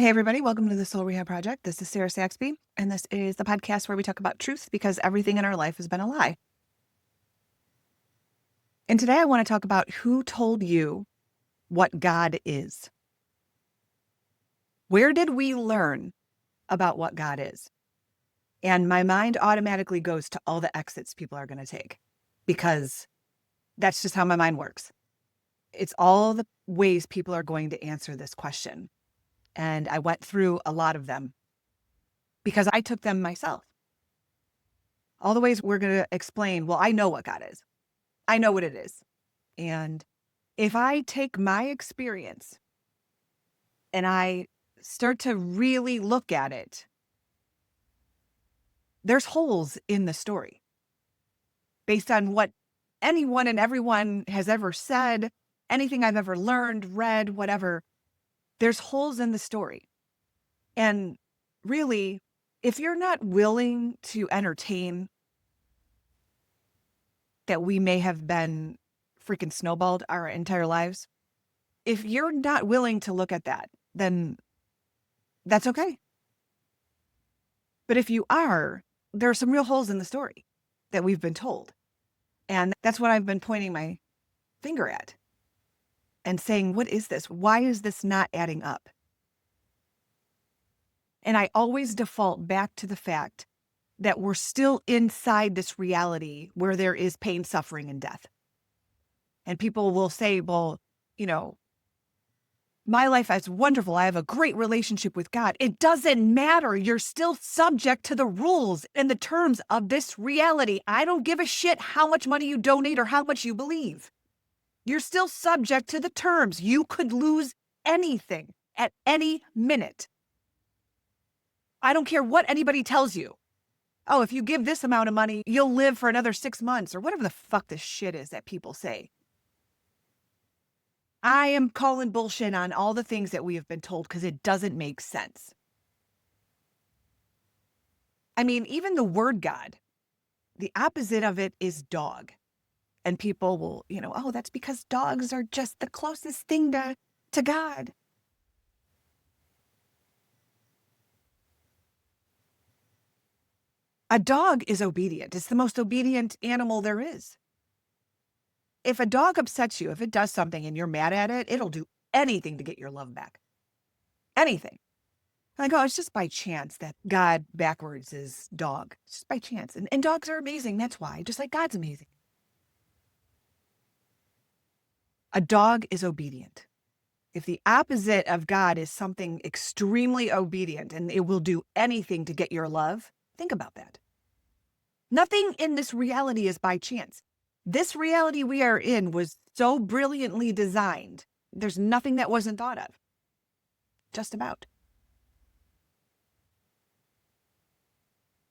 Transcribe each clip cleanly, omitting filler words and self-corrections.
Hey, everybody. Welcome to the Soul Rehab Project. This is Sarah Saxby, and this is the podcast where we talk about truth because everything in our life has been a lie. And today I want to talk about who told you what God is. Where did we learn about what God is? And my mind automatically goes to all the exits people are going to take because that's just how my mind works. It's all the ways people are going to answer this question. And I went through a lot of them because I took them myself. All the ways we're going to explain, well, I know what God is. I know what it is. And if I take my experience and I start to really look at it, there's holes in the story based on what anyone and everyone has ever said, anything I've ever learned, read, whatever. There's holes in the story. And really, if you're not willing to entertain that we may have been freaking snowballed our entire lives, if you're not willing to look at that, then that's okay. But if you are, there are some real holes in the story that we've been told. And that's what I've been pointing my finger at and saying, what is this? Why is this not adding up? And I always default back to the fact that we're still inside this reality where there is pain, suffering, and death. And people will say, well, my life is wonderful. I have a great relationship with God. It doesn't matter. You're still subject to the rules and the terms of this reality. I don't give a shit how much money you donate or how much you believe. You're still subject to the terms. You could lose anything at any minute. I don't care what anybody tells you. Oh, if you give this amount of money, you'll live for another 6 months or whatever the fuck this shit is that people say. I am calling bullshit on all the things that we have been told because it doesn't make sense. I mean, even the word God, the opposite of it is dog. And people will, oh, that's because dogs are just the closest thing to God. A dog is obedient. It's the most obedient animal there is. If a dog upsets you, if it does something and you're mad at it, it'll do anything to get your love back. Anything. Like, oh, it's just by chance that God backwards is dog. It's just by chance. And dogs are amazing. That's why. Just like God's amazing. A dog is obedient. If the opposite of God is something extremely obedient and it will do anything to get your love, think about that. Nothing in this reality is by chance. This reality we are in was so brilliantly designed. There's nothing that wasn't thought of. Just about.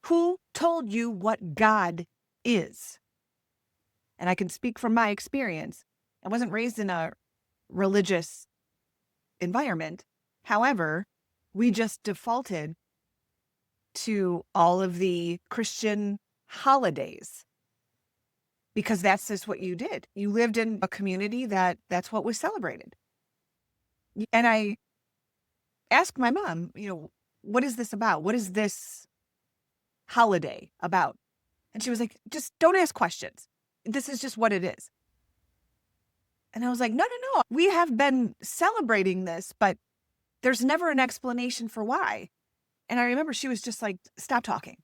Who told you what God is? And I can speak from my experience. I wasn't raised in a religious environment. However, we just defaulted to all of the Christian holidays because that's just what you did. You lived in a community that's what was celebrated. And I asked my mom, what is this about? What is this holiday about? And she was like, just don't ask questions. This is just what it is. And I was like, no. We have been celebrating this, but there's never an explanation for why. And I remember she was just like, stop talking.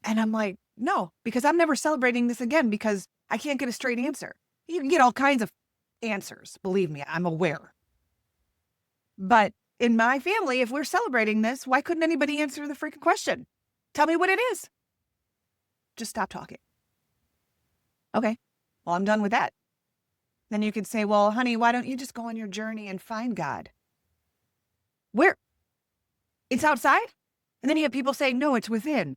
And I'm like, no, because I'm never celebrating this again because I can't get a straight answer. You can get all kinds of answers. Believe me, I'm aware. But in my family, if we're celebrating this, why couldn't anybody answer the freaking question? Tell me what it is. Just stop talking. Okay, well, I'm done with that. Then you could say, well, honey, why don't you just go on your journey and find God? Where? It's outside? And then you have people saying, no, it's within.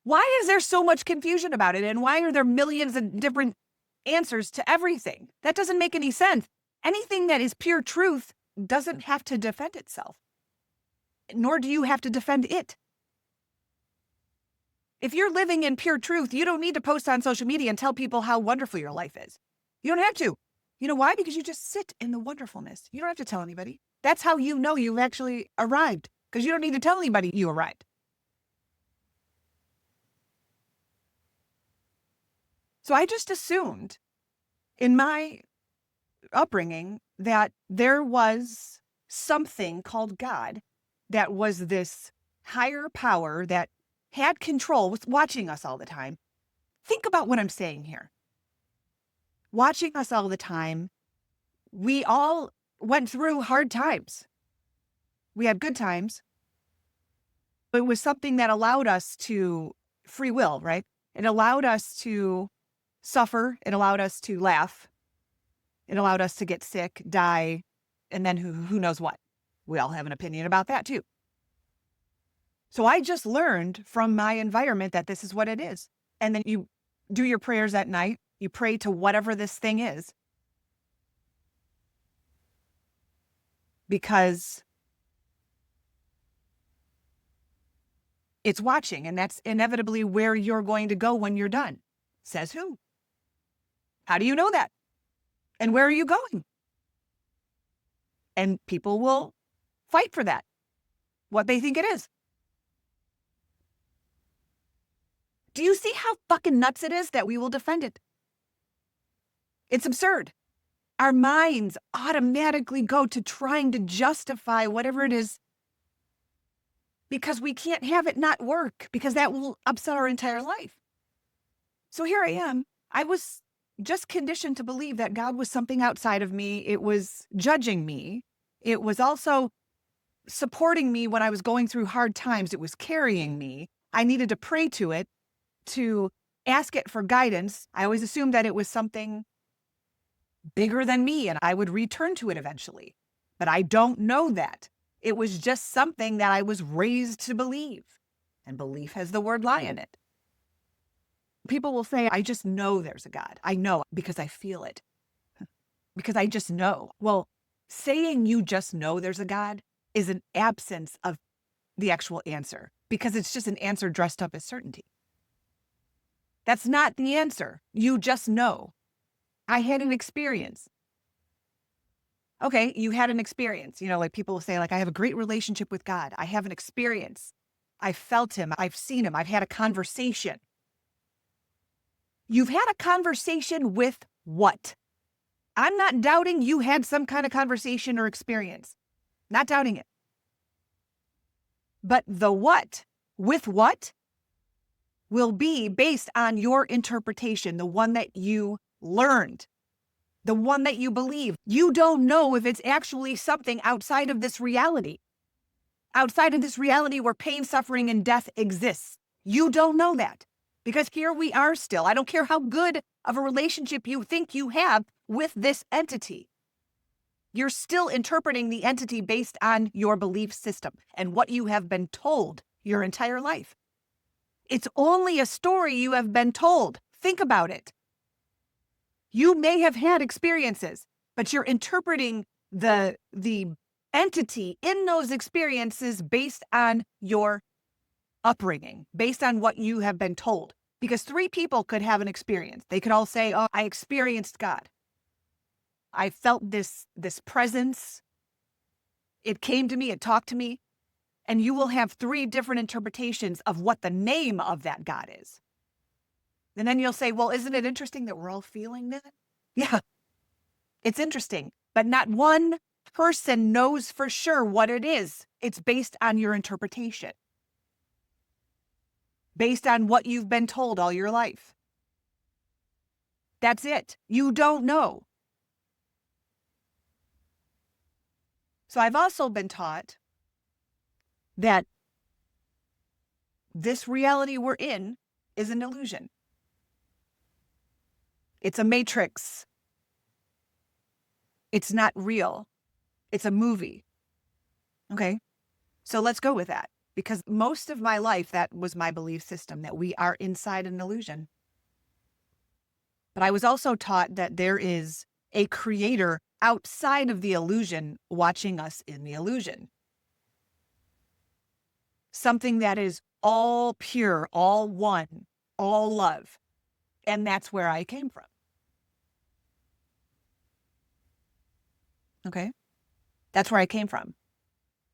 Why is there so much confusion about it? And why are there millions of different answers to everything? That doesn't make any sense. Anything that is pure truth doesn't have to defend itself, nor do you have to defend it. If you're living in pure truth, you don't need to post on social media and tell people how wonderful your life is. You don't have to. You know why? Because you just sit in the wonderfulness. You don't have to tell anybody. That's how you know you've actually arrived, because you don't need to tell anybody you arrived. So I just assumed in my upbringing that there was something called God that was this higher power that had control, was watching us all the time. Think about what I'm saying here. Watching us all the time. We all went through hard times. We had good times. But it was something that allowed us to free will, right? It allowed us to suffer. It allowed us to laugh. It allowed us to get sick, die, and then who knows what. We all have an opinion about that too. So I just learned from my environment that this is what it is. And then you do your prayers at night. You pray to whatever this thing is, because it's watching, and that's inevitably where you're going to go when you're done. Says who? How do you know that? And where are you going? And people will fight for that, what they think it is. Do you see how fucking nuts it is that we will defend it? It's absurd. Our minds automatically go to trying to justify whatever it is, because we can't have it not work, because that will upset our entire life. So here I am. I was just conditioned to believe that God was something outside of me. It was judging me. It was also supporting me when I was going through hard times. It was carrying me. I needed to pray to it, to ask it for guidance. I always assumed that it was something bigger than me and I would return to it eventually. But I don't know that. It was just something that I was raised to believe. And belief has the word lie in it. People will say, I just know there's a God. I know because I feel it. Because I just know. Well, saying you just know there's a God is an absence of the actual answer, because it's just an answer dressed up as certainty. That's not the answer. You just know. I had an experience. Okay, you had an experience. You know, like people will say, like, I have a great relationship with God. I have an experience. I felt him. I've seen him. I've had a conversation. You've had a conversation with what? I'm not doubting you had some kind of conversation or experience. Not doubting it. But the what, with what, will be based on your interpretation, the one that you learned, the one that you believe. You don't know if it's actually something outside of this reality, outside of this reality where pain, suffering, and death exists. You don't know that, because here we are still. I don't care how good of a relationship you think you have with this entity. You're still interpreting the entity based on your belief system and what you have been told your entire life. It's only a story you have been told. Think about it. You may have had experiences, but you're interpreting the entity in those experiences based on your upbringing, based on what you have been told. Because 3 people could have an experience. They could all say, oh, I experienced God. I felt this presence. It came to me, it talked to me. And you will have 3 different interpretations of what the name of that God is. And then you'll say, well, isn't it interesting that we're all feeling that? Yeah, it's interesting. But not one person knows for sure what it is. It's based on your interpretation, based on what you've been told all your life. That's it. You don't know. So I've also been taught that this reality we're in is an illusion. It's a matrix. It's not real. It's a movie. Okay, so let's go with that. Because most of my life, that was my belief system, that we are inside an illusion. But I was also taught that there is a creator outside of the illusion watching us in the illusion. Something that is all pure, all one, all love. And that's where I came from. Okay? That's where I came from.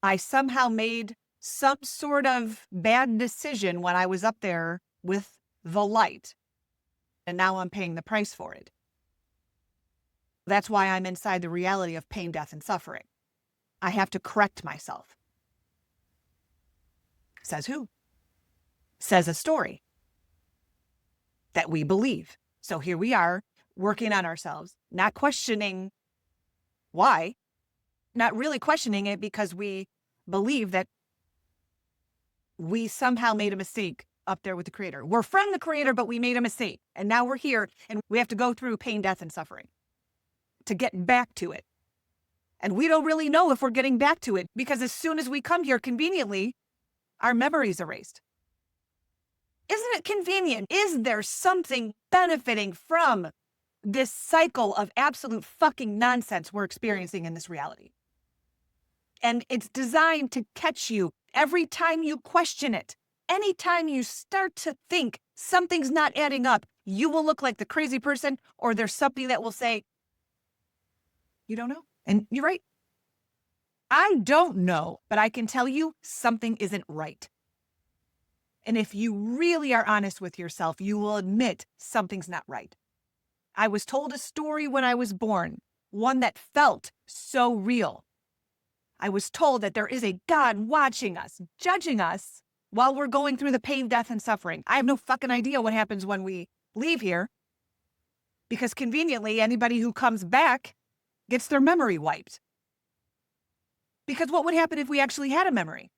I somehow made some sort of bad decision when I was up there with the light, and now I'm paying the price for it. That's why I'm inside the reality of pain, death, and suffering. I have to correct myself. Says who? Says a story that we believe. So here we are working on ourselves, not questioning why, not really questioning it because we believe that we somehow made a mistake up there with the Creator. We're from the Creator, but we made a mistake. And now we're here and we have to go through pain, death, and suffering to get back to it. And we don't really know if we're getting back to it because as soon as we come here conveniently, our memory's erased. Isn't it convenient? Is there something benefiting from this cycle of absolute fucking nonsense we're experiencing in this reality? And it's designed to catch you every time you question it. Anytime you start to think something's not adding up, you will look like the crazy person, or there's something that will say, you don't know. And you're right. I don't know, but I can tell you something isn't right. And if you really are honest with yourself, you will admit something's not right. I was told a story when I was born, one that felt so real. I was told that there is a God watching us, judging us while we're going through the pain, death, and suffering. I have no fucking idea what happens when we leave here because conveniently, anybody who comes back gets their memory wiped. Because what would happen if we actually had a memory?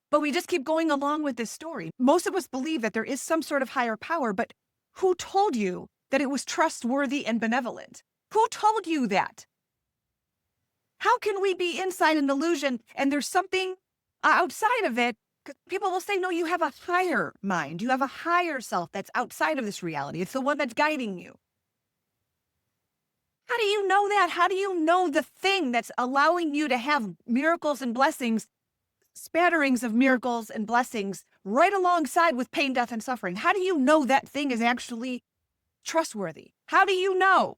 But we just keep going along with this story. Most of us believe that there is some sort of higher power, but who told you that it was trustworthy and benevolent? Who told you that? How can we be inside an illusion and there's something outside of it? Because people will say, no, you have a higher mind. You have a higher self that's outside of this reality. It's the one that's guiding you. How do you know that? How do you know the thing that's allowing you to have miracles and blessings, spatterings of miracles and blessings right alongside with pain, death, and suffering? How do you know that thing is actually trustworthy? How do you know?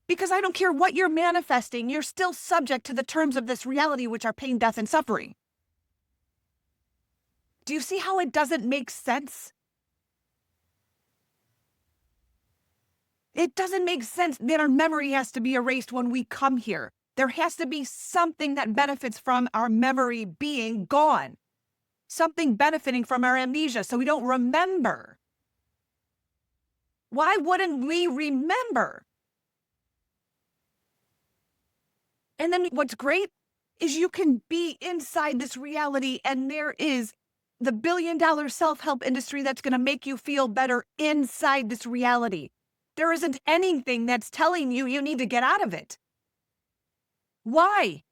Because I don't care what you're manifesting, you're still subject to the terms of this reality, which are pain, death, and suffering. Do you see how it doesn't make sense? It doesn't make sense that our memory has to be erased when we come here. There has to be something that benefits from our memory being gone. Something benefiting from our amnesia so we don't remember. Why wouldn't we remember? And then what's great is you can be inside this reality and there is the billion-dollar self-help industry that's going to make you feel better inside this reality. There isn't anything that's telling you you need to get out of it. Why?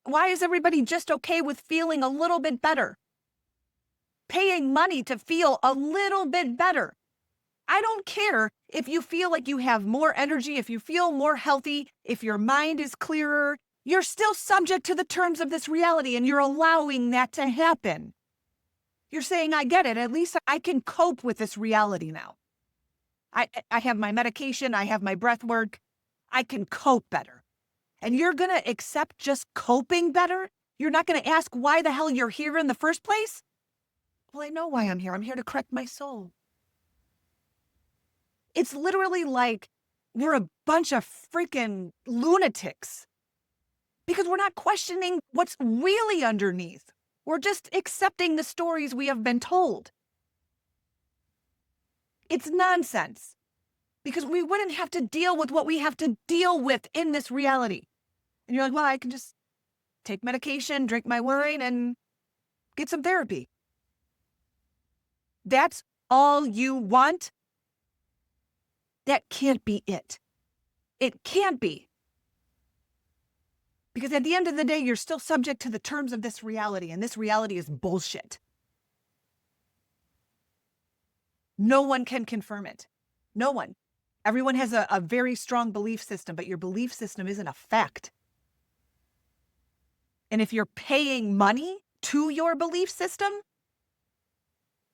Why is everybody just okay with feeling a little bit better? Paying money to feel a little bit better. I don't care if you feel like you have more energy, if you feel more healthy, if your mind is clearer, you're still subject to the terms of this reality and you're allowing that to happen. You're saying, I get it. At least I can cope with this reality now. I have my medication. I have my breath work. I can cope better. And you're going to accept just coping better? You're not going to ask why the hell you're here in the first place? Well, I know why I'm here. I'm here to correct my soul. It's literally like we're a bunch of freaking lunatics because we're not questioning what's really underneath. We're just accepting the stories we have been told. It's nonsense because we wouldn't have to deal with what we have to deal with in this reality. And you're like, well, I can just take medication, drink my wine, and get some therapy. That's all you want? That can't be it. It can't be. Because at the end of the day, you're still subject to the terms of this reality, and this reality is bullshit. No one can confirm it. No one. Everyone has a very strong belief system, but your belief system isn't a fact. And if you're paying money to your belief system,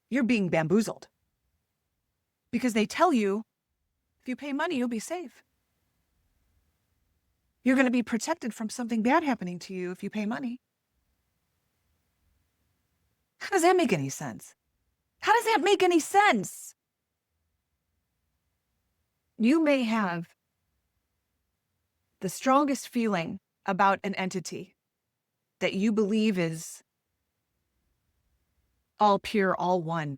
you're being bamboozled. Because they tell you, if you pay money, you'll be safe. You're going to be protected from something bad happening to you if you pay money. How does that make any sense? How does that make any sense? You may have the strongest feeling about an entity that you believe is all pure, all one.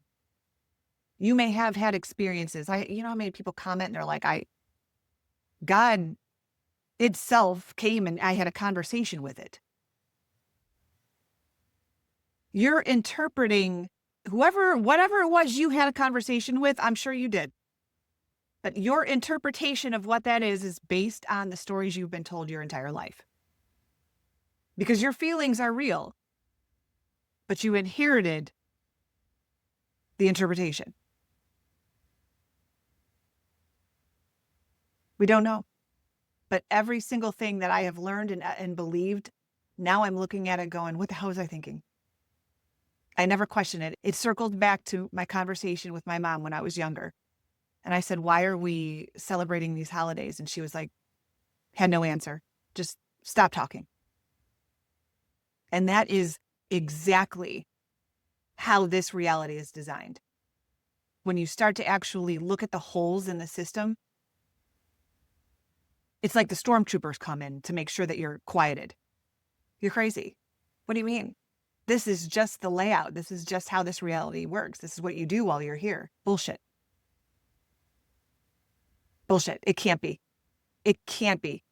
You may have had experiences. You know how many people comment and they're like, God itself came and I had a conversation with it. You're interpreting whatever it was you had a conversation with, I'm sure you did. But your interpretation of what that is based on the stories you've been told your entire life. Because your feelings are real, but you inherited the interpretation. We don't know. But every single thing that I have learned and believed, now I'm looking at it going, what the hell was I thinking? I never questioned it. It circled back to my conversation with my mom when I was younger. And I said, why are we celebrating these holidays? And she was like, had no answer. Just stop talking. And that is exactly how this reality is designed. When you start to actually look at the holes in the system, it's like the stormtroopers come in to make sure that you're quieted. You're crazy. What do you mean? This is just the layout. This is just how this reality works. This is what you do while you're here. Bullshit. Bullshit. It can't be. It can't be.